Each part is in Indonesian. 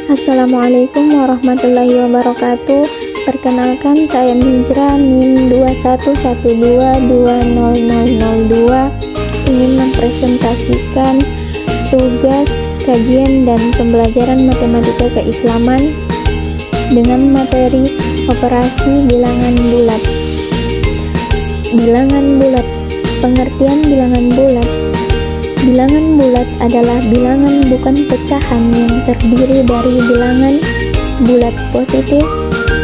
Assalamualaikum warahmatullahi wabarakatuh. Perkenalkan, saya Mihra NIM 21122002 ingin mempresentasikan tugas kajian dan pembelajaran matematika keislaman dengan materi operasi bilangan bulat. Bilangan bulat. Pengertian bilangan bulat. Bilangan bulat adalah bilangan bukan pecahan yang terdiri dari bilangan bulat positif,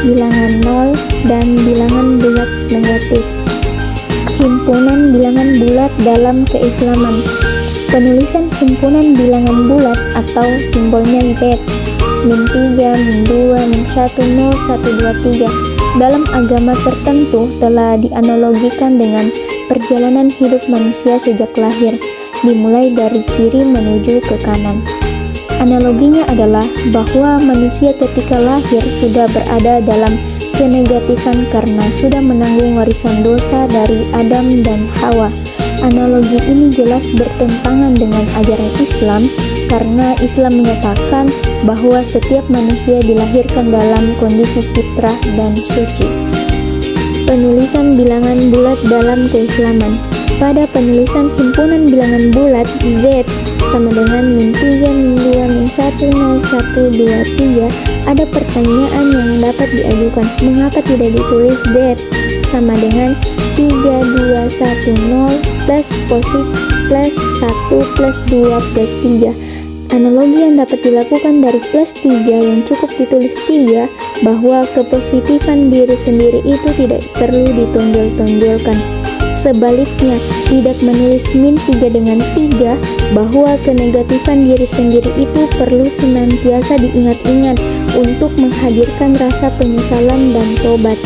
bilangan nol, dan bilangan bulat negatif. Himpunan bilangan bulat dalam keislaman. Penulisan himpunan bilangan bulat atau simbolnya Z, min 3, min 2, min 1, 0, 1, 2, 3 dalam agama tertentu telah dianalogikan dengan perjalanan hidup manusia sejak lahir, dimulai dari kiri menuju ke kanan. Analoginya adalah bahwa manusia ketika lahir sudah berada dalam kenegatifan karena sudah menanggung warisan dosa dari Adam dan Hawa. Analogi ini jelas bertentangan dengan ajaran Islam karena Islam menyatakan bahwa setiap manusia dilahirkan dalam kondisi fitrah dan suci. Penulisan bilangan bulat dalam keislaman. Pada penulisan himpunan bilangan bulat Z sama dengan min 3, min 2, min 1, 0, 1, 2, 3 ada pertanyaan yang dapat diajukan. Mengapa tidak ditulis Z sama dengan 3, 2, 1, 0 plus positif plus 1 plus 2 plus 3? Analogi yang dapat dilakukan dari plus 3 yang cukup ditulis 3 bahwa kepositifan diri sendiri itu tidak perlu ditonjol-tonjolkan. Sebaliknya, tidak menulis min 3 dengan 3 bahwa kenegatifan diri sendiri itu perlu senantiasa diingat-ingat untuk menghadirkan rasa penyesalan dan tobat.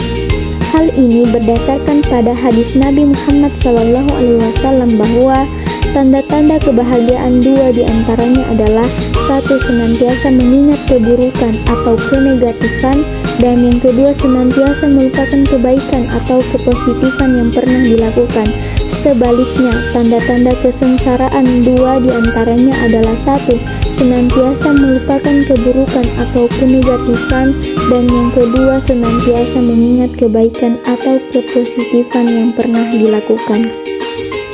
Hal ini berdasarkan pada hadis Nabi Muhammad SAW bahwa tanda-tanda kebahagiaan dua diantaranya adalah: satu, senantiasa mengingat keburukan atau kenegatifan, dan yang kedua, senantiasa melupakan kebaikan atau kepositifan yang pernah dilakukan. Sebaliknya, tanda-tanda kesengsaraan dua diantaranya adalah: satu, senantiasa melupakan keburukan atau kenegatifan, dan yang kedua, senantiasa mengingat kebaikan atau kepositifan yang pernah dilakukan.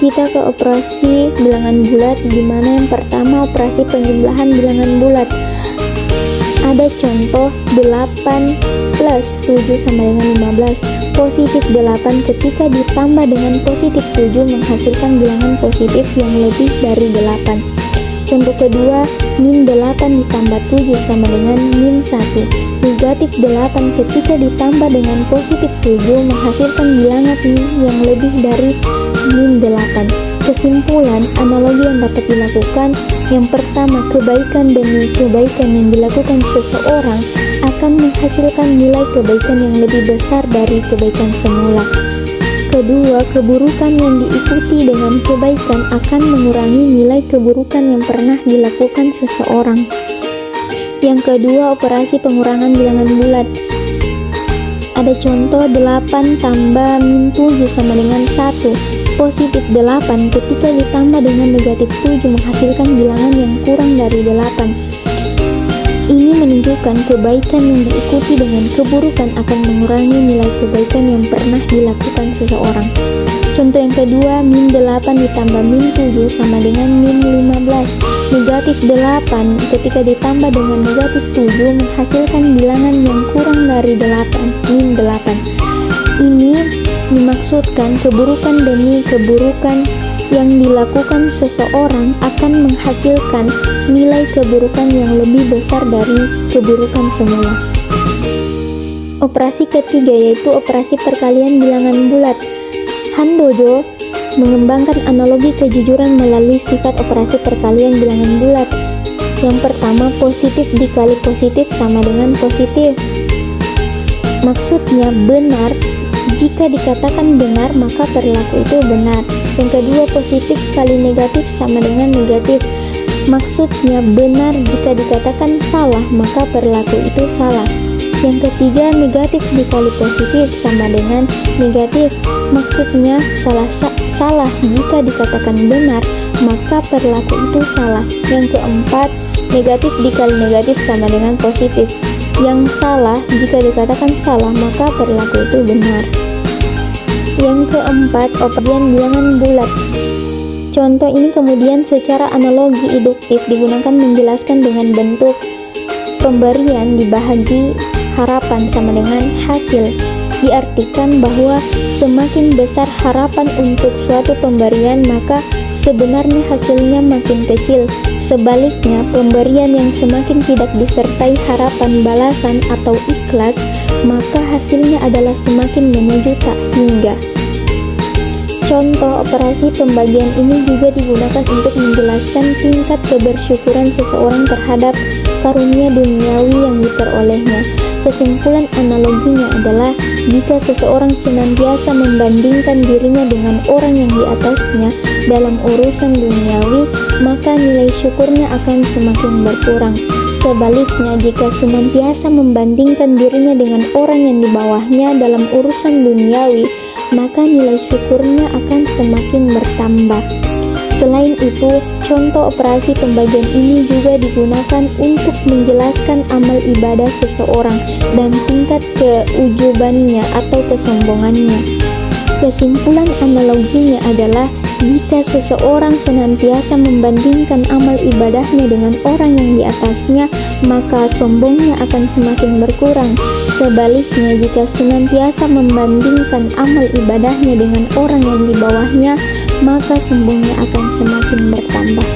Kita ke operasi bilangan bulat, di mana yang pertama operasi penjumlahan bilangan bulat. Ada contoh 8 plus 7 sama dengan 15. Positif 8 ketika ditambah dengan positif 7 menghasilkan bilangan positif yang lebih dari 8. Contoh kedua, min 8 ditambah 7 sama dengan min 1. Negatif 8 ketika ditambah dengan positif 7 menghasilkan bilangan yang lebih dari min 8. Kesimpulan, analogi yang dapat dilakukan: yang pertama, kebaikan demi kebaikan yang dilakukan seseorang akan menghasilkan nilai kebaikan yang lebih besar dari kebaikan semula. Kedua, keburukan yang diikuti dengan kebaikan akan mengurangi nilai keburukan yang pernah dilakukan seseorang. Yang kedua, operasi pengurangan bilangan bulat. Ada contoh 8 tambah min 7 sama dengan 1. Positif 8 ketika ditambah dengan negatif 7 menghasilkan bilangan yang kurang dari 8. Ini menunjukkan kebaikan yang diikuti dengan keburukan akan mengurangi nilai kebaikan yang pernah dilakukan seseorang. Contoh yang kedua, min 8 ditambah min 7 sama dengan min 15. Negatif 8 ketika ditambah dengan negatif 7 menghasilkan bilangan yang kurang dari 8, min 8. Ini dimaksudkan keburukan demi keburukan yang dilakukan seseorang akan menghasilkan nilai keburukan yang lebih besar dari keburukan semula. Operasi ketiga yaitu operasi perkalian bilangan bulat. Handoyo mengembangkan analogi kejujuran melalui sifat operasi perkalian bilangan bulat. Yang pertama, positif dikali positif sama dengan positif. Maksudnya benar. Jika dikatakan benar, maka perilaku itu benar. Yang kedua, positif kali negatif sama dengan negatif. Maksudnya benar. Jika dikatakan salah, maka perilaku itu salah. Yang ketiga, negatif dikali positif sama dengan negatif. Maksudnya salah. Jika dikatakan benar, maka perilaku itu salah. Yang keempat, Negatif dikali negatif sama dengan positif. Yang salah, jika dikatakan salah, maka perilaku itu benar. Yang keempat, operasian bilangan bulat. Contoh ini kemudian secara analogi induktif digunakan menjelaskan dengan bentuk pemberian dibahagi harapan sama dengan hasil. Diartikan bahwa semakin besar harapan untuk suatu pemberian, maka sebenarnya hasilnya makin kecil. Sebaliknya, pemberian yang semakin tidak disertai harapan balasan atau ikhlas, maka hasilnya adalah semakin menuju tak hingga. Contoh operasi pembagian ini juga digunakan untuk menjelaskan tingkat kebersyukuran seseorang terhadap karunia duniawi yang diperolehnya. Kesimpulan analoginya adalah jika seseorang senantiasa membandingkan dirinya dengan orang yang di atasnya dalam urusan duniawi, maka nilai syukurnya akan semakin berkurang. Sebaliknya, jika senantiasa membandingkan dirinya dengan orang yang di bawahnya dalam urusan duniawi, maka nilai syukurnya akan semakin bertambah. Selain itu, contoh operasi pembagian ini juga digunakan untuk menjelaskan amal ibadah seseorang dan tingkat keujubannya atau kesombongannya. Kesimpulan analoginya adalah jika seseorang senantiasa membandingkan amal ibadahnya dengan orang yang di atasnya, maka sombongnya akan semakin berkurang. Sebaliknya, jika senantiasa membandingkan amal ibadahnya dengan orang yang di bawahnya, maka sombongnya akan semakin bertambah.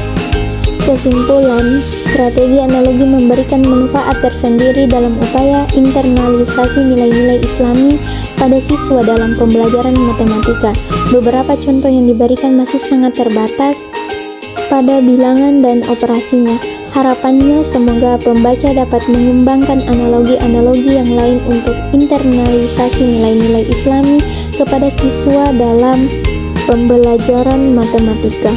Kesimpulan, strategi analogi memberikan manfaat tersendiri dalam upaya internalisasi nilai-nilai Islami pada siswa dalam pembelajaran matematika. Beberapa contoh yang diberikan masih sangat terbatas pada bilangan dan operasinya. Harapannya semoga pembaca dapat mengembangkan analogi-analogi yang lain untuk internalisasi nilai-nilai Islami kepada siswa dalam pembelajaran matematika.